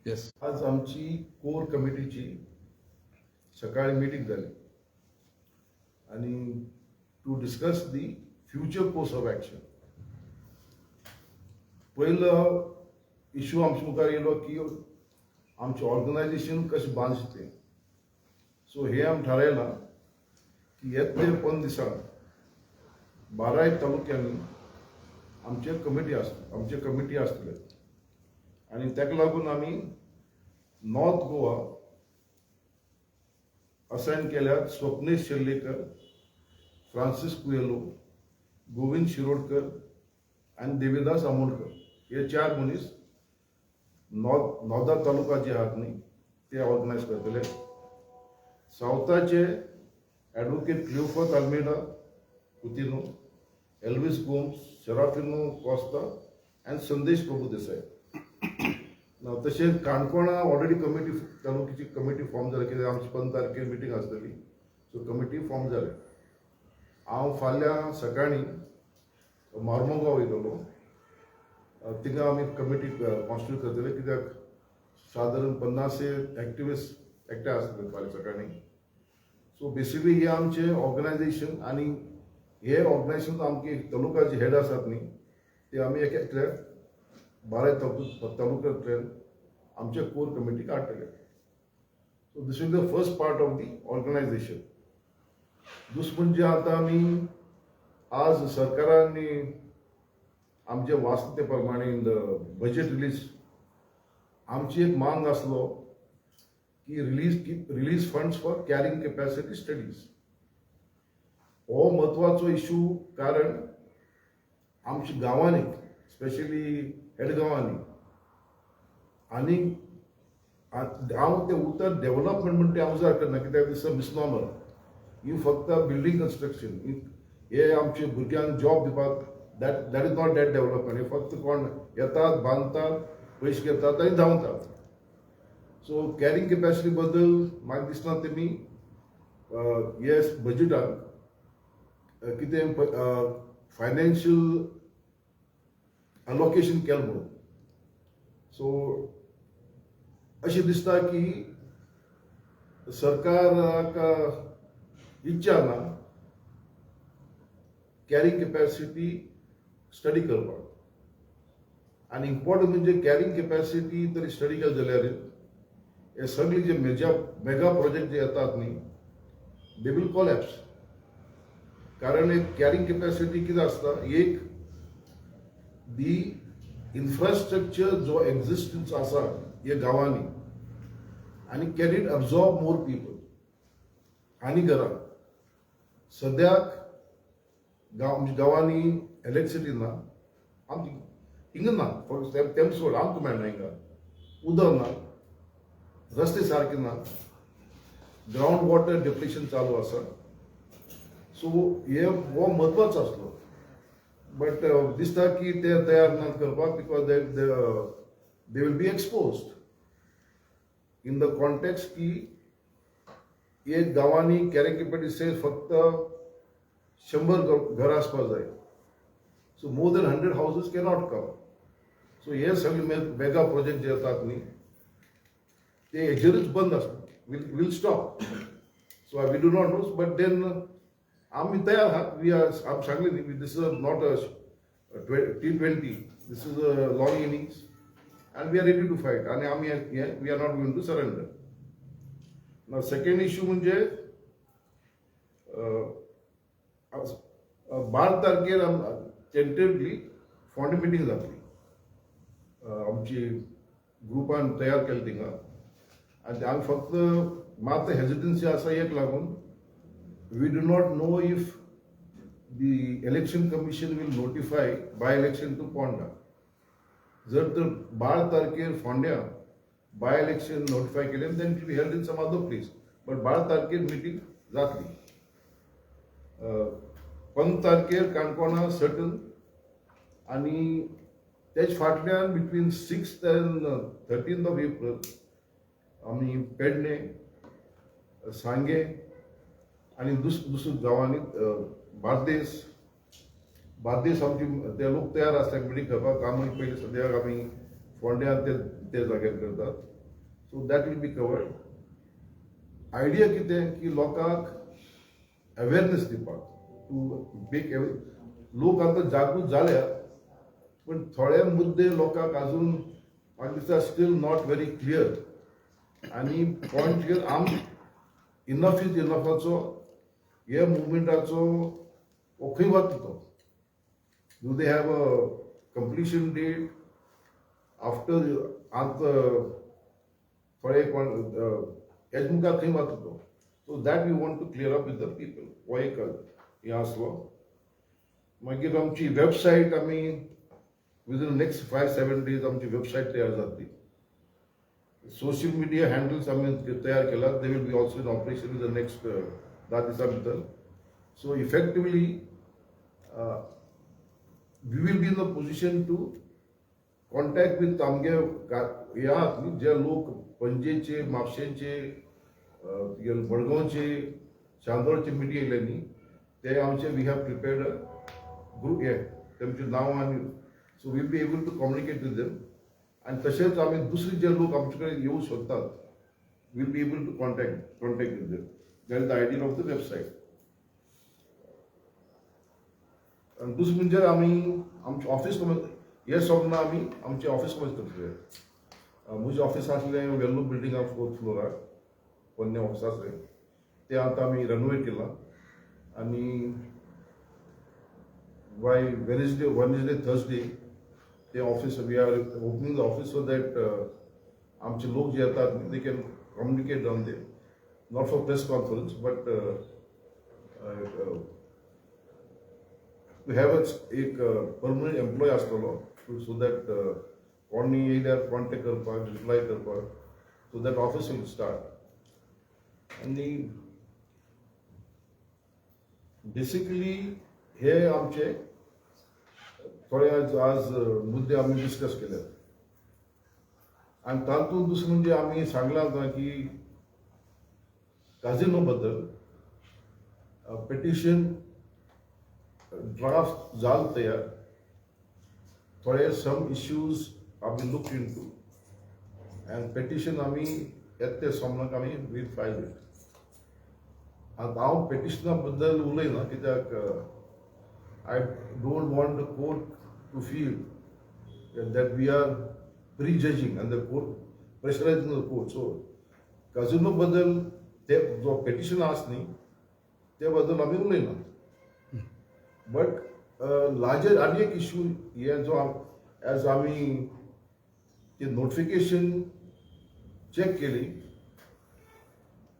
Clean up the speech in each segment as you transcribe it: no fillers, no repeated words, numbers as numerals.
Yes. आज आमची core कमिटीची सकाळी मीटिंग झाली आणि to discuss the future course of action. पहिलं इश्यू आमच्या मुखार येयलो की आमचे ऑर्गनायझेशन कशें बांदचें. सो हे आमी थारायलां की येतले 5 दिसांक 12 तालुक्यांनी आमचे कमिटी आसतले आनी ताका लागून आमी नॉर्थ गोवा असायन केल्यात स्वप्नेश शेल्लेकर, फ्रांसीस कुयेलो, गोविंद शिरोडकर आणि देवीदास आमोणकर हे 4 मनीस नॉर्दा तालुका जे आहात न्ही ते ऑर्गनायज करतले. सावथाचे ॲडव्होकेट क्लिओफस अल्मेडा कुतिनो, एल्विस गोम्स, सेराफिनो कॉस्ता आणि संदेश प्रभुदेसाय. तशेंच काणकोणा ऑलरेडी तालुक्याची कमिटी फॉर्म जाल्या कित्याक आमची 15 तारखेर मिटींग आसतली. सो कमिटी फॉर्म जाले. हांव फाल्यां सकाळीं मार्मुगांव वयतलो. थिंगा आमी कमिटी कॉन्स्टिट्यूट करतले कित्याक सादारण 50 एक्टिविस्ट एकठांय आसतले फाल्यां सकाळीं. सो बेसिकली हे आमचे ऑर्गनायझेशन आनी हे ऑर्गनायझेशन आमचे तालुका जे हेड आसात न्ही ते आमी एकल्या 12 तालुक्यांतल्यान आमच्या कोर कमिटी काडटले. So this is the first part of the organisation. दुसरें म्हणजे आतां आमी आज सरकारांनी आमचे वाचता ते प्रमाणे इन द बजेट रिलीज आमची एक मांग आसलो की release funds for carrying capacity studies. हो म्हत्वाचो इश्यू कारण आमच्या गांवांनी स्पेशली हेड गांवांनी आनी हांव ते उतर डेव्हलपमेंट म्हणटा ते हांव उजार करना कित्याक दिस मिसनॉमर. ही फक्त बिल्डींग कन्स्ट्रक्शन हे आमच्या भुरग्यांक जॉब दिवपाक that is not that development. हे फक्त कोण येतात बांदतात पयशे घेतात आनी धांवतात. सो कॅरिंग कॅपॅसिटी बद्दल म्हाका दिसना तेमी हे बजेटाक कितें फायनान्शियल अलोकेशन केलें म्हणून. सो अशें दिसता की सरकाराक इच्छा ना कॅरिंग कॅपॅसिटी स्टडी करपाक. आनी इम्पॉर्टंट म्हणजे कॅरिंग कॅपॅसिटी तरी स्टडी केलें जाल्यार हे सगळे जे मेगा प्रोजेक्ट जे येतात न्ही दे विल कोलॅप्स. कारण एक कॅरिंग कॅपॅसिटी कितें आसता एक दी इन्फ्रास्ट्रक्चर जो एक्झिस्टन्स आसा हे गांवांनी आनी can it absorb more people आनी घरां. सद्याक गांवांनी इलेक्ट्रिसिटी ना. आमची हिंगा ना तेम सोड आमकां मेळना हिंगा. उदक ना, रस्ते सारके ना, ग्रावंड वॉटर डिप्लेशन चालू आसा. सो हे हो म्हत्वाचो आसलो. बट दिसता की ते तयार ना करपाक because they will B exposed in the context की एक गांवांनी कॅरिंग कॅपॅसिटी फक्त 100 घरां आसपाक जाय. सो मोर दॅन 100 हाऊसेस कॅनॉट कम. सो हे सगळे मेगा प्रोजेक्ट जे येतात न्ही ते हेजेरूच बंद आसता will stop. So we do not know but then आमी तयार आहात. आम सांगले न्ही this is not a T20. This is a long innings and we are ready to fight. आणि आम्ही we are not going to surrender. Now second issue म्हणजे 12 तारखेर टेंटेटिव्हली फोंडे मिटींग जातली. आमची ग्रुपान तयार केली थिंगा आनी आमी फक्त मात हेजिटन्सी आसा एक लागून we do not know if the election commission will notify by election to Ponda. जर तर 12 तारखेर फोंड्या बाय इलेक्शन नोटिफाय केलें then it be held in some other place. But 12 तारखेर मिटींग जातली. 15 तारखेर काणकोणा सर्टन आनी तेच फाटल्यान between 6th and 13th of April आमी पेडणे, सांगे आनी दुसऱ्या गांवांनी बार्देस आमची ते लोक तयार आसतात मिटींग करपाक. आमी पयलीं सद्याक आमी फोंड्या ते ते जाग्यार करतात. So that will be covered. Idea कितें की लोकांक अवेरनेस दिवपाक टू मेक लोक आतां जागृत जाल्यात, पण थोडे मुद्दे लोकांक अजून म्हाका दिसता स्टील नॉट व्हेरी क्लियर. आनी पॉयंट घेवन इनफ इज इनफाचो हे मुवमेंटाचो खंय वता तो. Do they have a completion date after थोडे कोण हेज मुखार खंय वता तो. So that we want to clear up with the people. हो एक हे आसलो. मागीर आमची वेबसायट आमी विदिन नेक्स्ट 5-7 days आमची वेबसायट तयार जातली. सोशल मिडिया हँडल्स आमी तयार केला. They will be also in operation in the next 10 दिसां भितर. So effectively we will be in the position to contact with आमगे हे आहात न्ही जे लोक पणजेचे, म्हापशेंचे, मडगांवचे, चांदोरचे मिडिया येयले न्ही ते आमचे we have prepared a group हे तेमचे नांव आनी so will be able to communicate with them. आनी तशेंच आमी दुसरे जे लोक आमचे कडेन येवंक सोदतात will be able to contact with them. That is the idea of the website. आनी दुसरें म्हणजे आमी आमचे ऑफिस हे सगळें आमी आमचे ऑफिस करतले. म्हजें ऑफिस आसलें वेल्लो बिल्डिंगा 4th फ्लोरार पोन्ने ऑफिस आसलें तें आतां आमी रेनोवेट केलां. आनी बाय वेनसडे थर्सडे ते office we are opening the office so that आमचे लोक जे येतात they can communicate on they not for press conference but to have एक परमनंट एम्प्लॉय आसतलो सो दॅट कोणी येयल्यार कॉन्टेक्ट करपाक रिप्लाय करपाक. So that office will start. आनी बेसिकली हे आमचे थोडे आज मुद्दे आमी डिस्कस केल्यात. आनी तातूंत दुसरें म्हणजे आमी सांगलां आतां की काजिनो बद्दल पेटिशन ड्राफ्ट जाल तयार. थोडे some issues are been looked into and petition आमी येता सोमनाक आमी वील फायल इट. आतां हांव पेटिशना बद्दल उलयना कित्याक I don't want the court to feel that we are prejudging and the court pressurizing the court. So काजिनो बद्दल ते जो पेटिशन आसा न्ही ते बद्दल आमी उलयना. बट लार्जर आनी एक इश्यू हे जो एज आमी ते नोटिफिकेशन चेक केली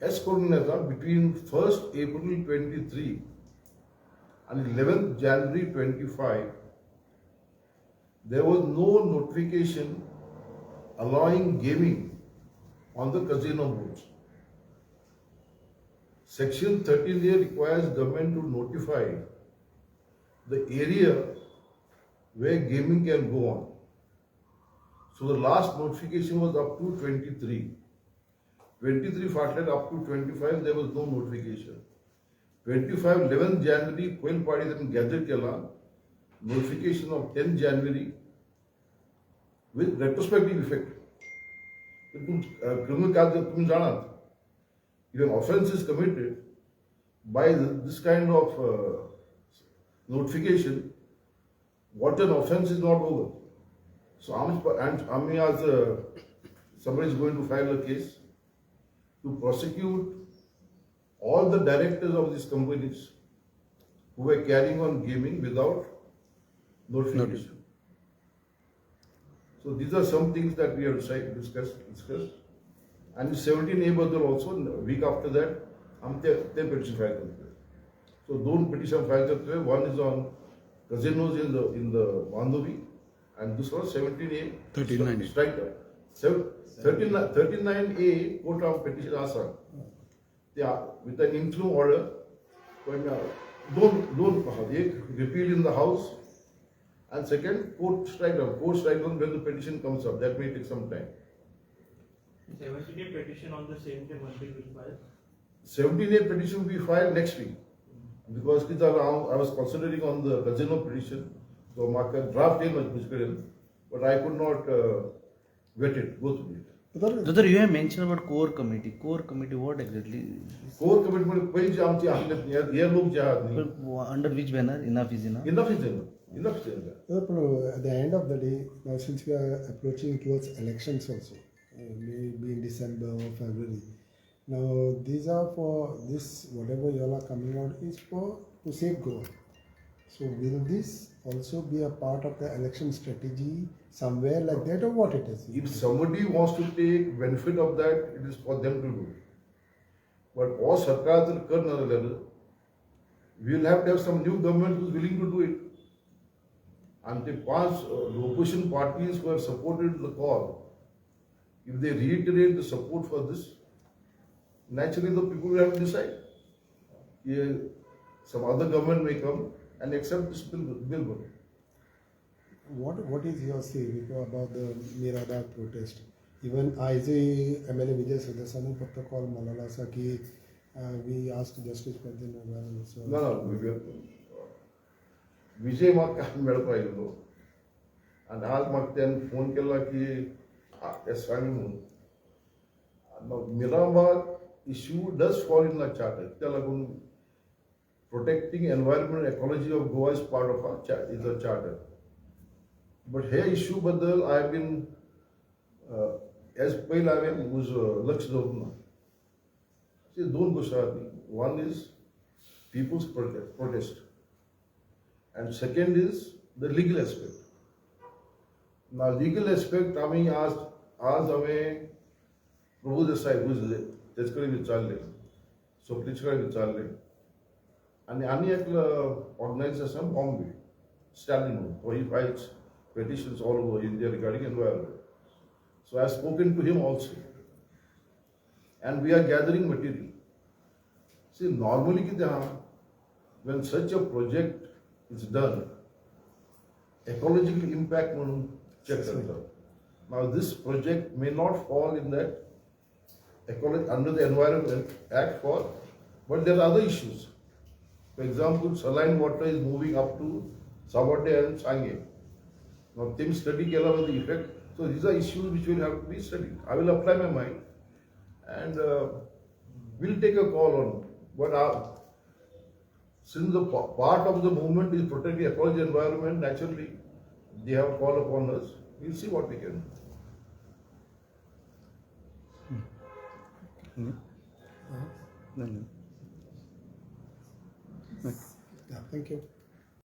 एस करून येता between 1st April 23 and 11th January 25 there was no notification allowing gaming on the casino boards. Section 13A requires government to notify the area where gaming can go on. So the last notification was up to 23. 23 फाटल्यान up to 25 there was no notification. 25 11th January Quail Party then gathered केला notification of 10th January with retrospective effect. Criminal case तुम्ही जाणात, if an offence is committed by this kind of notification, what an offence is not over. So Ami as somebody is going to file a case to prosecute all the directors of these companies who were carrying on gaming without notification. So these are some things that we have discussed. And 17A बद्दल also week after that हम ते petition file करते हैं. So दोन petition file करते हैं. One is on casinos in the Mandovi and दूसरा 17A 39A strike. 39A court of petition आसा. With an interim order when don't एक repeal in the house and second court strike down. Court strike down when the petition comes up. That may take some time. 17A petition on the same day must be filed. 17A petition will be filed next week because I was considering on the casino petition. So my draft day was miscarried, but I could not vet it, go through it. Brother, you have mentioned about core committee. Core committee, what exactly? Core commitment पहिली जी आमची आहमियत नाही हे लोक जे आहात न्ही Under which banner? Enough is enough. Enough is enough is At the end of the day, now since we are approaching towards elections also, maybe in December or February, now these are for this, whatever you all are coming out is for to save Goa. So will this also be a part of the election strategy somewhere like that, or what it is? If somebody wants to take benefit of that, it is for them to do. But all सरकार जर करणार झालं, we will have some new government who is willing to do it. And the past opposition parties who have supported the call, if they reiterate the support for this, naturally the people will have to decide. Yeah, some other government may come and accept this bill. What is your say about the Miradag protest? Even as a MLA Vijay Sadasanu put the call Malala Saki, we asked Justice for the Naval. So No, विजय म्हाका काय मेळपा येयलो आनी आज म्हाका तेणें phone केला की हें सांग म्हणून Miramar issue does fall in the charter त्या लागून protecting environment ecology of Goa is part of is a charter but हे इश्यू बद्दल आय हॅव बीन एज पयलीं हांवें लक्ष दवरूंक ना दोन गोश्टी आहात one is people's protest and second is the legal aspect. Now legal aspect आम्ही आज हांवें प्रभू देसाई तेजे कडेन विचारलें सोपलीचे कडेन विचारलें आनी एक ऑर्गनायजेशन बॉम्बे स्टॅलिन म्हणून ही Fayol's petitions all over India regarding environment. So I have spoken to him also and we are gathering material. See normally कितें आहा when such a project is done, ecological impact म्हणून check करतात. Now this project may not fall in that under the Environment Act but there are other issues. For example, saline water is moving up to Sabote and Sange. Now things study केला with the effect. So these are issues which will have to be studied. I will apply my mind and we'll take a call on what since the part of the movement is protecting ecology environment, naturally they have called upon us. We'll see what we can do. No. yeah, thank you.